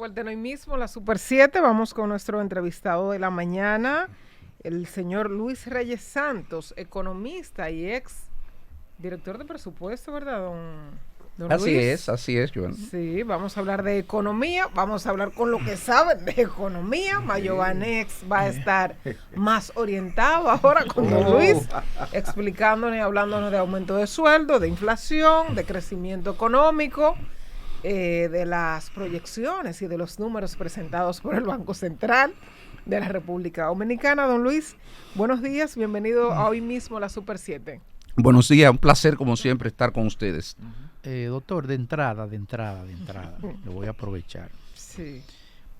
vuelta en hoy mismo, la Super 7. Vamos con nuestro entrevistado de la mañana, el señor Luis Reyes Santos, economista y ex director de presupuesto, ¿verdad, don Luis? Así es, Joan. Sí, vamos a hablar de economía, vamos a hablar con lo que saben de economía. Mayovanex va a estar más orientado ahora con don Luis, explicándonos y hablándonos de aumento de sueldo, de inflación, de crecimiento económico, de las proyecciones y de los números presentados por el Banco Central de la República Dominicana. Don Luis, buenos días, bienvenido a hoy mismo a la Super 7. Buenos días, un placer como siempre estar con ustedes. Doctor, de entrada, lo voy a aprovechar. Sí.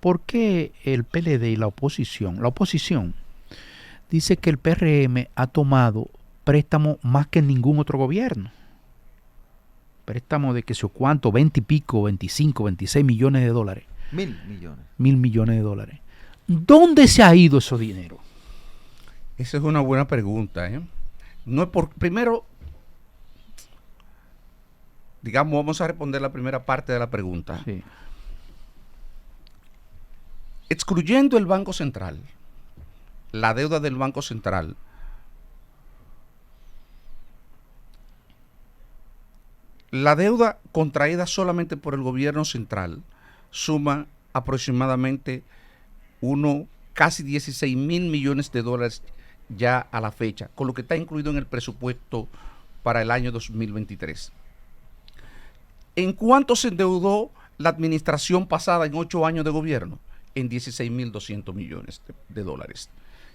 ¿Por qué el PLD y la oposición dice que el PRM ha tomado préstamo más que ningún otro gobierno? Préstamo de que sé cuánto, 20 y pico, 25, 26 millones de dólares. 1.000 millones. 1.000 millones de dólares. ¿Dónde se ha ido ese dinero? Esa es una buena pregunta, ¿eh? No es primero, digamos, vamos a responder la primera parte de la pregunta. Sí. Excluyendo el Banco Central, la deuda del Banco Central, la deuda contraída solamente por el gobierno central suma aproximadamente casi 16 mil millones de dólares ya a la fecha, con lo que está incluido en el presupuesto para el año 2023. ¿En cuánto se endeudó la administración pasada en 8 años de gobierno? En 16.200 millones de dólares.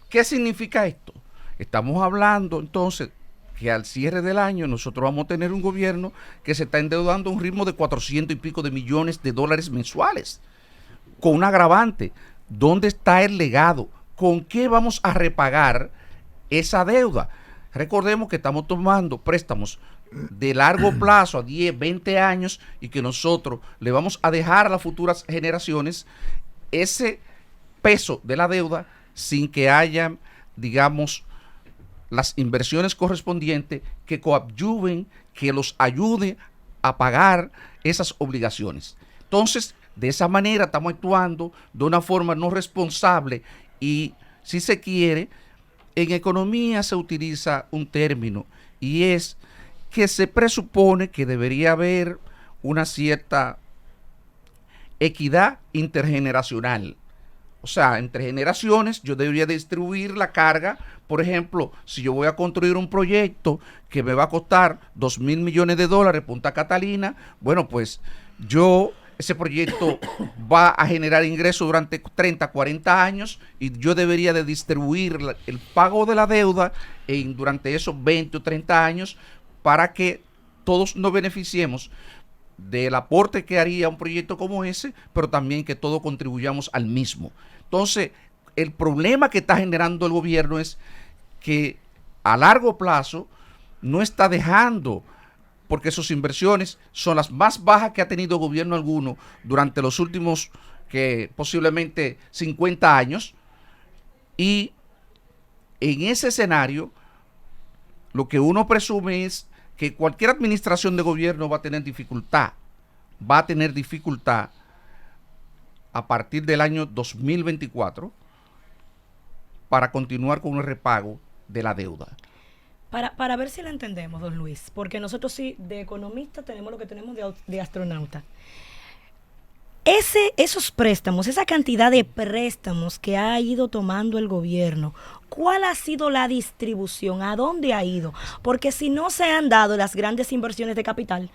¿Qué significa esto? Estamos hablando entonces que al cierre del año nosotros vamos a tener un gobierno que se está endeudando a un ritmo de 400 y pico de millones de dólares mensuales, con un agravante. ¿Dónde está el legado? ¿Con qué vamos a repagar esa deuda? Recordemos que estamos tomando préstamos de largo plazo, a 10, 20 años, y que nosotros le vamos a dejar a las futuras generaciones ese peso de la deuda sin que haya, digamos, las inversiones correspondientes que coadyuven, que los ayude a pagar esas obligaciones. Entonces, de esa manera estamos actuando de una forma no responsable y, si se quiere, en economía se utiliza un término y es que se presupone que debería haber una cierta equidad intergeneracional. O sea, entre generaciones yo debería distribuir la carga. Por ejemplo, si yo voy a construir un proyecto que me va a costar 2.000 millones de dólares, Punta Catalina, bueno, pues ese proyecto va a generar ingresos durante 30, 40 años y yo debería de distribuir el pago de la deuda durante esos 20 o 30 años para que todos nos beneficiemos del aporte que haría un proyecto como ese, pero también que todos contribuyamos al mismo. Entonces, el problema que está generando el gobierno es que a largo plazo no está dejando, porque sus inversiones son las más bajas que ha tenido gobierno alguno durante los últimos, que posiblemente 50 años, y en ese escenario lo que uno presume es que cualquier administración de gobierno va a tener dificultad a partir del año 2024 para continuar con el repago de la deuda. Para ver si la entendemos, don Luis, porque nosotros sí, de economista, tenemos lo que tenemos de astronauta. Esos préstamos, esa cantidad de préstamos que ha ido tomando el gobierno, ¿cuál ha sido la distribución? ¿A dónde ha ido? Porque si no se han dado las grandes inversiones de capital,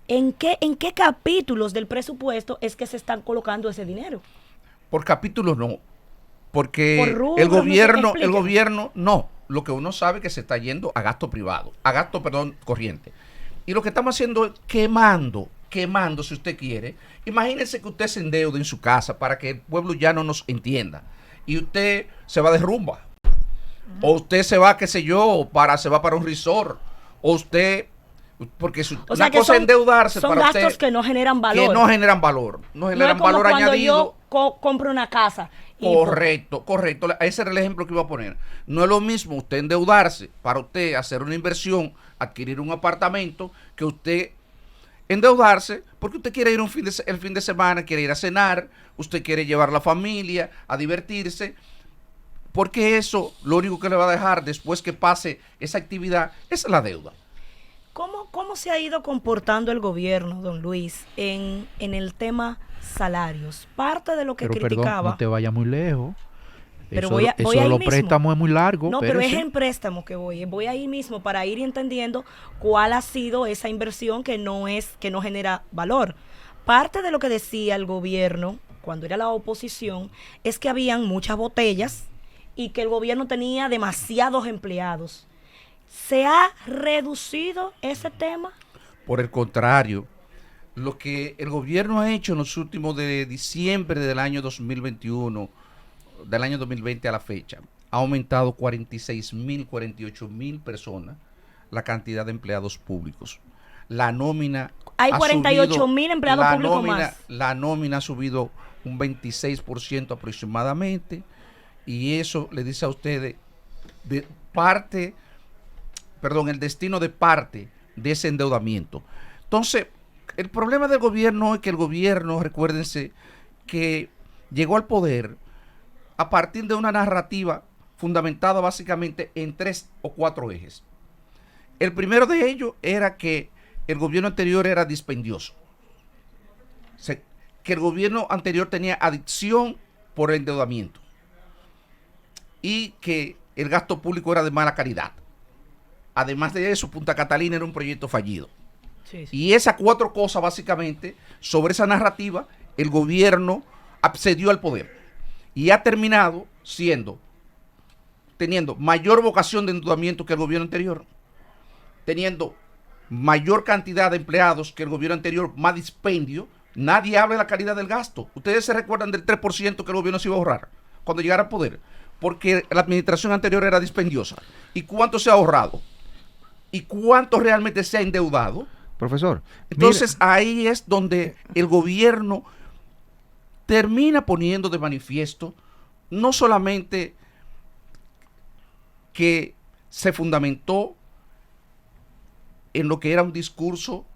¿en qué capítulos del presupuesto es que se están colocando ese dinero? Por capítulos no, porque por rubros, el gobierno no, lo que uno sabe que se está yendo a gasto privado, corriente. Y lo que estamos haciendo es quemando, si usted quiere. Imagínense que usted se endeuda en su casa para que el pueblo ya no nos entienda. Y usted se va de rumba. O usted se va, se va para un resort. O usted, porque una cosa es endeudarse son para gastos usted, que no generan valor. Que no generan valor. No generan valor añadido. Yo compro una casa. Correcto. Ese era el ejemplo que iba a poner. No es lo mismo usted endeudarse para usted hacer una inversión, adquirir un apartamento, que usted endeudarse porque usted quiere ir el fin de semana, quiere ir a cenar, usted quiere llevar a la familia a divertirse, porque eso lo único que le va a dejar después que pase esa actividad es la deuda. ¿Cómo se ha ido comportando el gobierno, don Luis, en el tema salarios? Parte de lo que Pero criticaba. perdón, no te vayas muy lejos. Pero Eso, voy a eso ir de los mismo. préstamos es muy largo. No, pero es espérese. en préstamos que voy a ir mismo para ir entendiendo cuál ha sido esa inversión que no genera valor. Parte de lo que decía el gobierno cuando era la oposición es que habían muchas botellas y que el gobierno tenía demasiados empleados. ¿Se ha reducido ese tema? Por el contrario, lo que el gobierno ha hecho en los últimos de diciembre del año 2021, del año 2020 a la fecha, ha aumentado 46,000, 48,000 personas la cantidad de empleados públicos. La nómina Hay ha 48,000 empleados la públicos nómina, más. La nómina ha subido un 26% aproximadamente, y eso le dice a ustedes de parte, perdón, el destino de parte de ese endeudamiento. Entonces, el problema del gobierno es que el gobierno, recuérdense, que llegó al poder a partir de una narrativa fundamentada básicamente en 3 o 4 ejes. El primero de ellos era que el gobierno anterior era dispendioso. O sea, que el gobierno anterior tenía adicción por el endeudamiento y que el gasto público era de mala calidad. Además de eso, Punta Catalina era un proyecto fallido. Sí, sí. Y esas 4 cosas, básicamente, sobre esa narrativa, el gobierno accedió al poder. Y ha terminado teniendo mayor vocación de endeudamiento que el gobierno anterior, teniendo mayor cantidad de empleados que el gobierno anterior, más dispendio. Nadie habla de la calidad del gasto. Ustedes se recuerdan del 3% que el gobierno se iba a ahorrar cuando llegara al poder, porque la administración anterior era dispendiosa. ¿Y cuánto se ha ahorrado? ¿Y cuánto realmente se ha endeudado? Profesor. Entonces ahí es donde el gobierno termina poniendo de manifiesto no solamente que se fundamentó en lo que era un discurso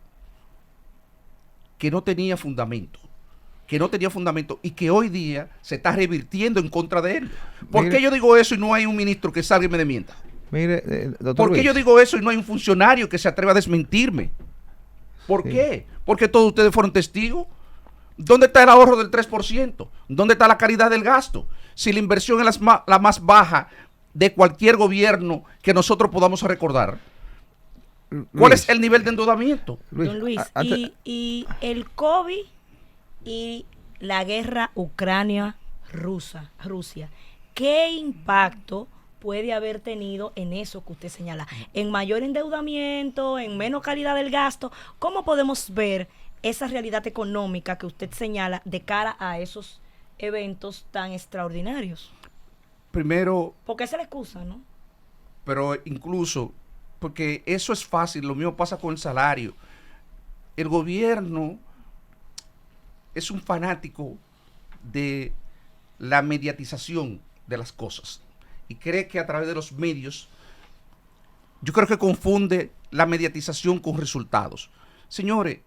que no tenía fundamento, y que hoy día se está revirtiendo en contra de él. ¿Por qué yo digo eso y no hay un ministro que salga y me desmienta? Mire, doctor ¿Por qué Luis, yo digo eso y no hay un funcionario que se atreva a desmentirme? ¿Por Sí. qué? Porque todos ustedes fueron testigos. ¿Dónde está el ahorro del 3%? ¿Dónde está la calidad del gasto? Si la inversión es la más baja de cualquier gobierno que nosotros podamos recordar, ¿cuál Luis, es el nivel de endeudamiento? Don Luis, antes- y el COVID y la guerra Ucrania-Rusia, ¿qué impacto puede haber tenido en eso que usted señala? ¿En mayor endeudamiento, en menos calidad del gasto? ¿Cómo podemos ver esa realidad económica que usted señala de cara a esos eventos tan extraordinarios? Primero, Porque esa es la excusa, ¿no? pero incluso, porque eso es fácil, lo mismo pasa con el salario. El gobierno es un fanático de la mediatización de las cosas y cree que a través de los medios, yo creo que confunde la mediatización con resultados. Señores,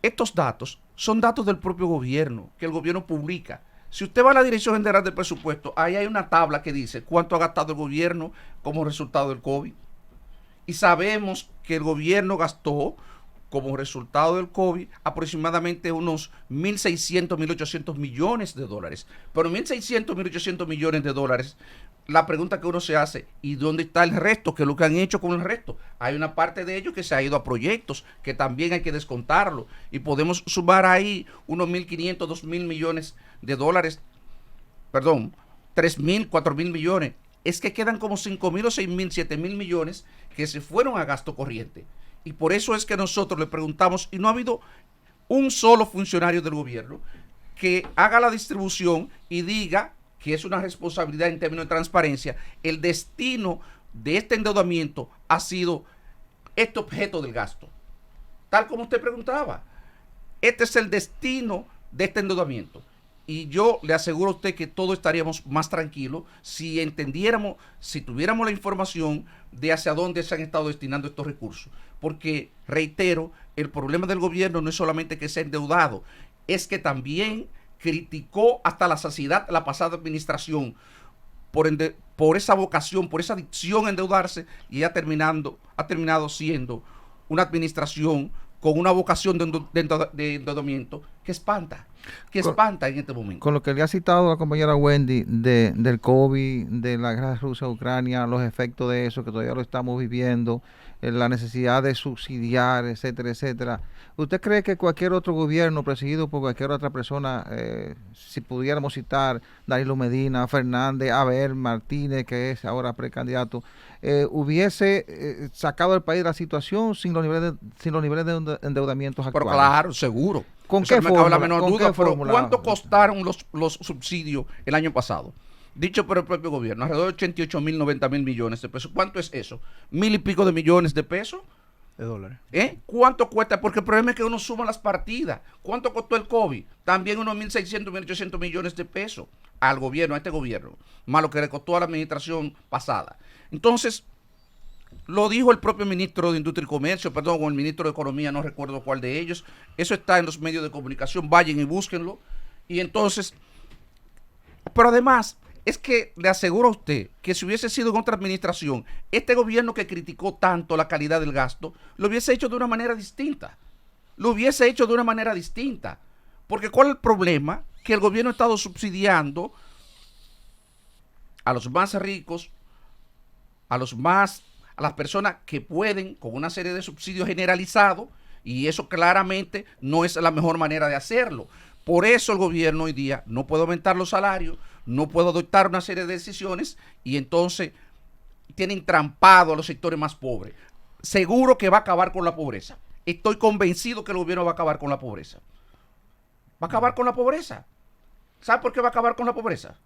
estos datos son datos del propio gobierno, que el gobierno publica. Si usted va a la Dirección General del Presupuesto, ahí hay una tabla que dice cuánto ha gastado el gobierno como resultado del COVID. Y sabemos que el gobierno gastó como resultado del COVID aproximadamente unos 1.600, 1.800 millones de dólares. Pero 1.600, 1.800 millones de dólares, la pregunta que uno se hace, ¿y dónde está el resto? ¿Qué es lo que han hecho con el resto? Hay una parte de ellos que se ha ido a proyectos, que también hay que descontarlo. Y podemos sumar ahí unos 1.500, 2.000 millones de dólares. Perdón, 3.000, 4.000 millones. Es que quedan como 5.000 o 6.000, 7.000 millones que se fueron a gasto corriente. Y por eso es que nosotros le preguntamos, y no ha habido un solo funcionario del gobierno que haga la distribución y diga que es una responsabilidad en términos de transparencia. El destino de este endeudamiento ha sido este objeto del gasto. Tal como usted preguntaba. Este es el destino de este endeudamiento. Y yo le aseguro a usted que todos estaríamos más tranquilos si entendiéramos, si tuviéramos la información de hacia dónde se han estado destinando estos recursos. porque, reitero, el problema del gobierno no es solamente que sea endeudado, es que también criticó hasta la saciedad la pasada administración por esa vocación, por esa adicción a endeudarse, y ha terminado siendo una administración con una vocación de endeudamiento que espanta en este momento. Con lo que le ha citado la compañera Wendy del COVID, de la guerra Rusia-Ucrania, los efectos de eso que todavía lo estamos viviendo, la necesidad de subsidiar, etcétera, etcétera. ¿Usted cree que cualquier otro gobierno presidido por cualquier otra persona, si pudiéramos citar Danilo Medina, Fernández, Abel Martínez, que es ahora precandidato, hubiese sacado al país de la situación sin los niveles de endeudamientos actuales? Pero claro, seguro. ¿Con Eso qué no me cabe la fórmula? menor duda, pero fórmula? ¿cuánto costaron los subsidios el año pasado? Dicho por el propio gobierno, alrededor de 88.000, 90.000 millones de pesos. ¿Cuánto es eso? ¿1,000 y pico de millones de pesos? De dólares. ¿Cuánto cuesta? Porque el problema es que uno suma las partidas. ¿Cuánto costó el COVID? También unos 1.600, 1.800 millones de pesos al gobierno, a este gobierno, más lo que le costó a la administración pasada. Entonces, lo dijo el propio ministro de Industria y Comercio, o el ministro de Economía, no recuerdo cuál de ellos. Eso está en los medios de comunicación, vayan y búsquenlo. Y entonces, pero además, es que le aseguro a usted que si hubiese sido en otra administración, este gobierno que criticó tanto la calidad del gasto, lo hubiese hecho de una manera distinta. Porque ¿cuál es el problema? Que el gobierno ha estado subsidiando a los más ricos, a las personas que pueden, con una serie de subsidios generalizados, y eso claramente no es la mejor manera de hacerlo. Por eso el gobierno hoy día no puede aumentar los salarios, no puede adoptar una serie de decisiones, y entonces tiene entrampado a los sectores más pobres. Seguro que va a acabar con la pobreza. Estoy convencido que el gobierno va a acabar con la pobreza. Va a acabar con la pobreza. ¿Sabe por qué va a acabar con la pobreza?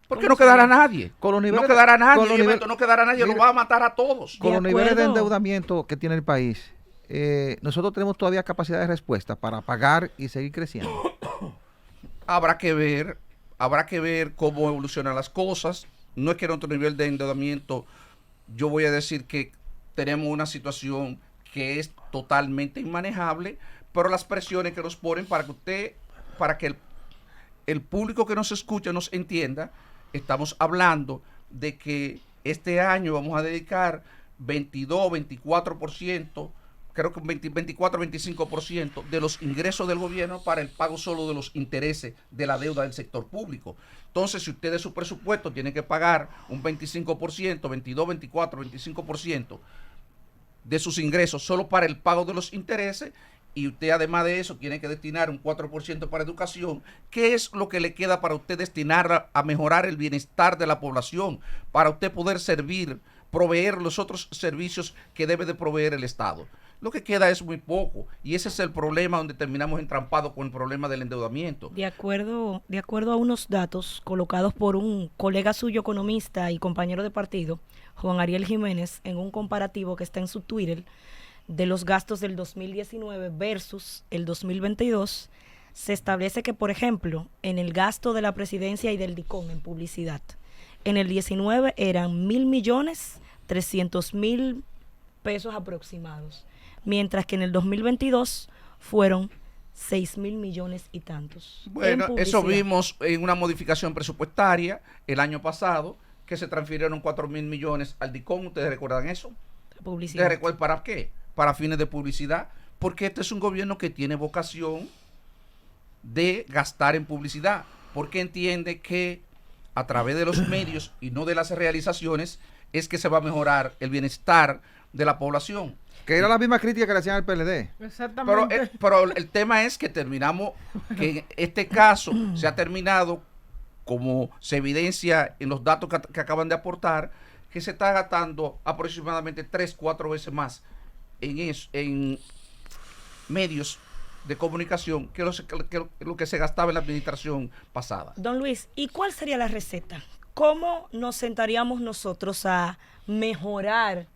Porque no quedará nadie. No quedará nadie, lo va a matar a todos. Con los niveles de endeudamiento que tiene el país, nosotros tenemos todavía capacidad de respuesta para pagar y seguir creciendo. Habrá que ver cómo evolucionan las cosas. No es que en otro nivel de endeudamiento, yo voy a decir que tenemos una situación que es totalmente inmanejable, pero las presiones que nos ponen para que el público que nos escucha nos entienda, estamos hablando de que este año vamos a dedicar 22, 24%, creo que 24, 25% de los ingresos del gobierno para el pago solo de los intereses de la deuda del sector público. Entonces, si usted de su presupuesto tiene que pagar un 25%, 22, 24, 25% de sus ingresos solo para el pago de los intereses, y usted además de eso tiene que destinar un 4% para educación, ¿qué es lo que le queda para usted destinar a mejorar el bienestar de la población, para usted poder proveer los otros servicios que debe de proveer el Estado? Lo que queda es muy poco, y ese es el problema donde terminamos entrampados con el problema del endeudamiento. De acuerdo a unos datos colocados por un colega suyo economista y compañero de partido, Juan Ariel Jiménez, en un comparativo que está en su Twitter, de los gastos del 2019 versus el 2022, se establece que, por ejemplo, en el gasto de la presidencia y del DICON en publicidad, en el 19 eran 1.300.000 pesos aproximados, mientras que en el 2022 fueron 6.000 millones y tantos. Bueno, eso vimos en una modificación presupuestaria el año pasado, que se transfirieron 4.000 millones al DICON. ¿Ustedes recuerdan eso? Publicidad. ¿Ustedes recuerdan para qué? Para fines de publicidad, porque este es un gobierno que tiene vocación de gastar en publicidad, porque entiende que a través de los medios y no de las realizaciones es que se va a mejorar el bienestar de la población. Que era la misma crítica que le hacían al PLD. Exactamente. Pero el tema es que terminamos, que en este caso se ha terminado, como se evidencia en los datos que acaban de aportar, que se está gastando aproximadamente 3-4 veces más en medios de comunicación que lo que se gastaba en la administración pasada. Don Luis, ¿y cuál sería la receta? ¿Cómo nos sentaríamos nosotros a mejorar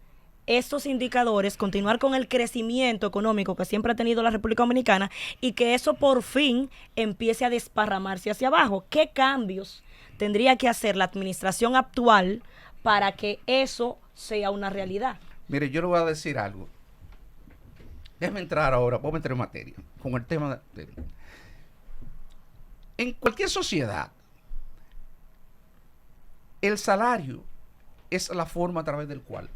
estos indicadores, continuar con el crecimiento económico que siempre ha tenido la República Dominicana y que eso por fin empiece a desparramarse hacia abajo? ¿Qué cambios tendría que hacer la administración actual para que eso sea una realidad? Mire, yo le voy a decir algo. déjame entrar ahora, vamos a entrar en materia, con el tema en cualquier sociedad, el salario es la forma a través del cual,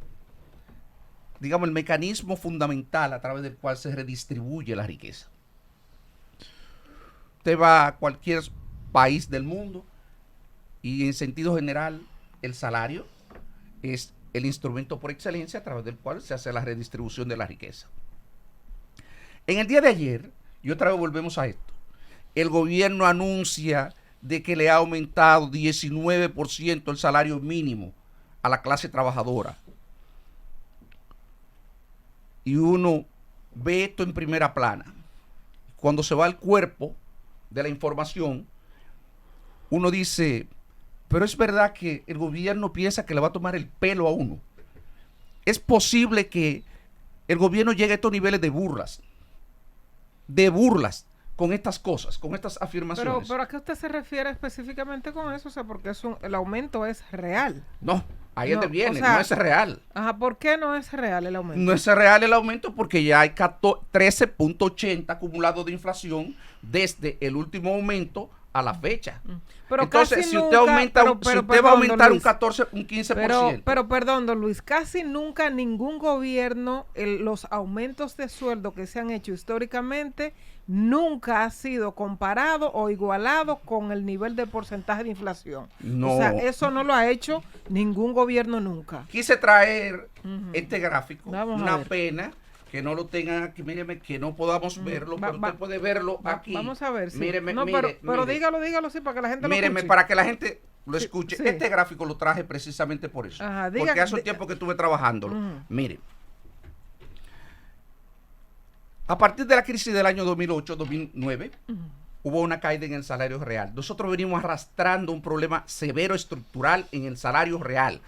digamos, el mecanismo fundamental a través del cual se redistribuye la riqueza. Usted va a cualquier país del mundo y en sentido general el salario es el instrumento por excelencia a través del cual se hace la redistribución de la riqueza. En el día de ayer, y otra vez volvemos a esto, el gobierno anuncia de que le ha aumentado 19% el salario mínimo a la clase trabajadora. Y uno ve esto en primera plana. Cuando se va al cuerpo de la información, uno dice, pero es verdad que el gobierno piensa que le va a tomar el pelo a uno. Es posible que el gobierno llegue a estos niveles de burlas con estas cosas, con estas afirmaciones. Pero ¿a qué usted se refiere específicamente con eso? O sea, porque el aumento es real. No, ahí es No, donde viene, o sea, no es real. Ajá, ¿por qué no es real el aumento? No es real el aumento porque ya hay 13.80 acumulado de inflación desde el último aumento a la fecha. Pero entonces, casi si nunca, usted aumenta, pero si usted perdón, va a aumentar don un 14, un 15%. Pero perdón, don Luis, casi nunca ningún gobierno, los aumentos de sueldo que se han hecho históricamente, nunca ha sido comparado o igualado con el nivel de porcentaje de inflación. No. O sea, eso no lo ha hecho ningún gobierno nunca. Quise traer este gráfico, Vamos a una ver. pena que no lo tengan aquí, míreme, que no podamos verlo, pero usted puede verlo aquí. Vamos a ver, sí. Míreme, No, mire, pero mire. dígalo sí, para que la gente lo Míreme, escuche. para que la gente lo Sí, escuche. sí. Este gráfico lo traje precisamente por eso. Ajá, diga- porque hace un tiempo que estuve trabajándolo. Mire. A partir de la crisis del año 2008-2009, hubo una caída en el salario real. Nosotros venimos arrastrando un problema severo estructural en el salario real.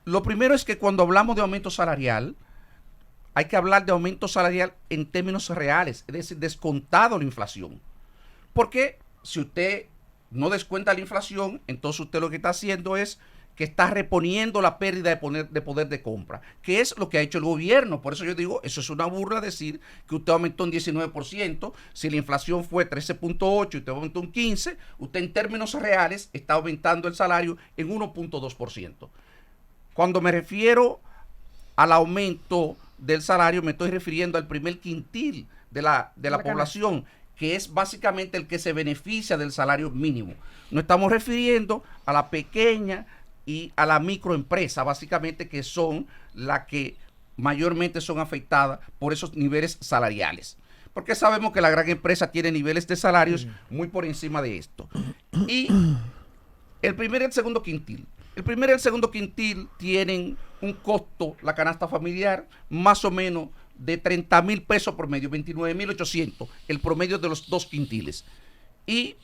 Lo primero es que cuando hablamos de aumento salarial, hay que hablar de aumento salarial en términos reales, es decir, descontado la inflación. Porque si usted no descuenta la inflación, entonces usted lo que está haciendo es que está reponiendo la pérdida de poder de compra, que es lo que ha hecho el gobierno. Por eso yo digo, eso es una burla decir que usted aumentó un 19%, si la inflación fue 13.8 y usted aumentó un 15%, usted en términos reales está aumentando el salario en 1.2%. Cuando me refiero al aumento del salario, me estoy refiriendo al primer quintil de la población, que es básicamente el que se beneficia del salario mínimo. No estamos refiriendo a la pequeña y a la microempresa, básicamente, que son las que mayormente son afectadas por esos niveles salariales. Porque sabemos que la gran empresa tiene niveles de salarios muy por encima de esto. Y el primer y el segundo quintil. El primer y el segundo quintil tienen un costo, la canasta familiar, más o menos de 30,000 pesos promedio, 29,800, el promedio de los dos quintiles. Y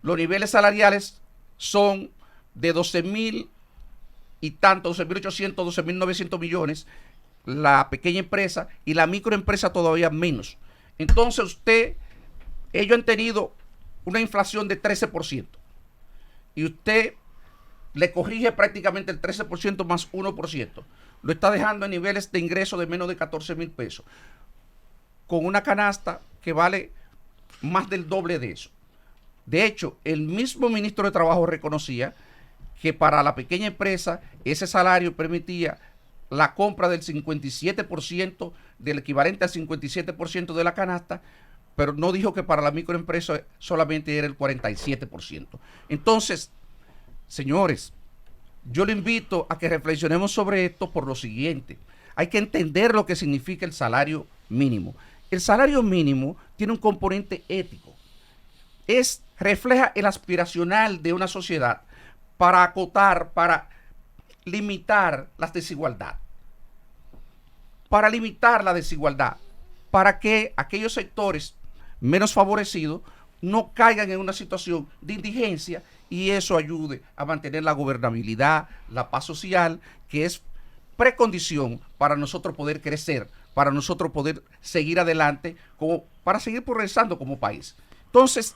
los niveles salariales son de 12,000 y tanto, 12,800, 12,900 millones, la pequeña empresa, y la microempresa todavía menos. Entonces ellos han tenido una inflación de 13%. Y usted le corrige prácticamente el 13% más 1%. Lo está dejando en niveles de ingreso de menos de 14,000 pesos. Con una canasta que vale más del doble de eso. De hecho, el mismo ministro de Trabajo reconocía que para la pequeña empresa ese salario permitía la compra del 57%, del equivalente al 57% de la canasta, pero no dijo que para la microempresa solamente era el 47%. Entonces, señores, yo le invito a que reflexionemos sobre esto por lo siguiente. Hay que entender lo que significa el salario mínimo. El salario mínimo tiene un componente ético. Refleja el aspiracional de una sociedad para acotar, para limitar las desigualdades. Para limitar la desigualdad. Para que aquellos sectores menos favorecidos no caigan en una situación de indigencia y eso ayude a mantener la gobernabilidad, la paz social, que es precondición para nosotros poder crecer, para nosotros poder seguir adelante, para seguir progresando como país. Entonces,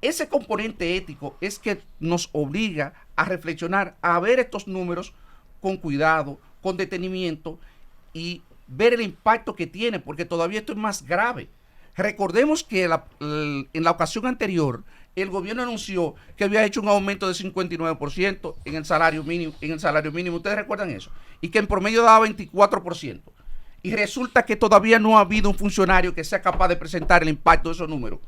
ese componente ético es que nos obliga a reflexionar, a ver estos números con cuidado, con detenimiento y ver el impacto que tiene, porque todavía esto es más grave. Recordemos que en la ocasión anterior, el gobierno anunció que había hecho un aumento de 59% en el salario mínimo. ¿Ustedes recuerdan eso? Y que en promedio daba 24%. Y resulta que todavía no ha habido un funcionario que sea capaz de presentar el impacto de esos números.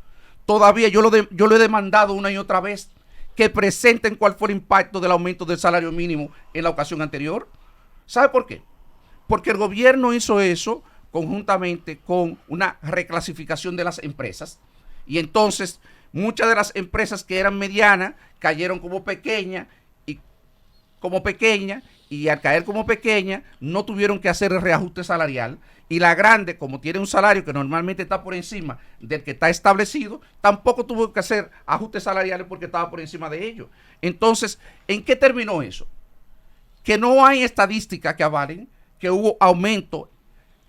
Todavía yo lo he demandado una y otra vez que presenten cuál fue el impacto del aumento del salario mínimo en la ocasión anterior. ¿Sabe por qué? Porque el gobierno hizo eso conjuntamente con una reclasificación de las empresas, y entonces muchas de las empresas que eran medianas cayeron como pequeña, y al caer como pequeña no tuvieron que hacer el reajuste salarial, y la grande, como tiene un salario que normalmente está por encima del que está establecido, tampoco tuvo que hacer ajustes salariales porque estaba por encima de ellos. Entonces, ¿en qué terminó eso? Que no hay estadísticas que avalen que hubo aumento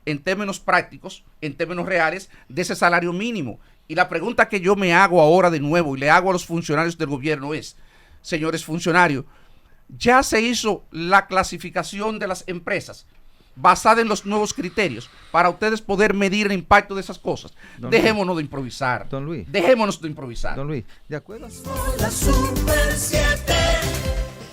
en términos prácticos, en términos reales, de ese salario mínimo. Y la pregunta que yo me hago ahora de nuevo y le hago a los funcionarios del gobierno es, señores funcionarios, ya se hizo la clasificación de las empresas basada en los nuevos criterios para ustedes poder medir el impacto de esas cosas. Dejémonos de improvisar. Don Luis. Dejémonos de improvisar. Don Luis, de acuerdo. La Super 7.